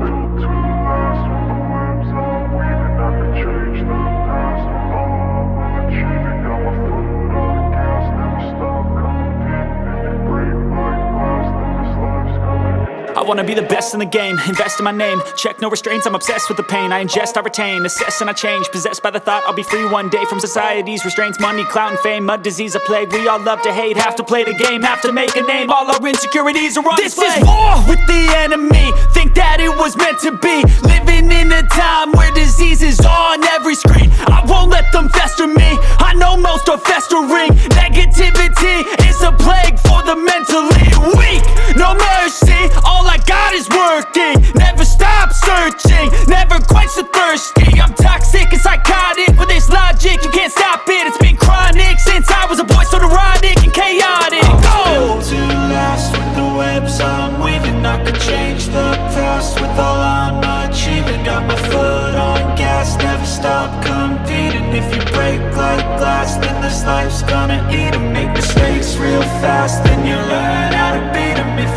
built to last. With the webs I'm weaving, I could change the past. With all I'm achieving, got my foot on the gas. Never stop competing. If you break like glass, then this life's gonna end. I wanna be the best in the game, invest in my name. Check no restraints, I'm obsessed with the pain. I ingest, I retain, assess and I change. Possessed by the thought I'll be free one day from society's restraints. Money, clout and fame, mud, disease, a plague. We all love to hate, have to play the game, have to make a name. All our insecurities are on display. This is war with the enemy, think that it was meant to be. Living in a time where disease is on every screen. I won't let them fester me, I know most are festering. Negativity is a plague for the mentally weak. No mercy, all I got is working. Never stop searching, never quench the thirsty. I'm toxic and psychotic, with this logic you can't stop it. It's been chronic since I was a boy, so neurotic and chaotic. Built to last. With the webs I'm weaving, I could change the past. With all I'm achieving, got my foot on gas. Never stop competing. If you break like glass, then this life's gonna eat 'em. Make mistakes real fast, then you learn how to beat 'em. If you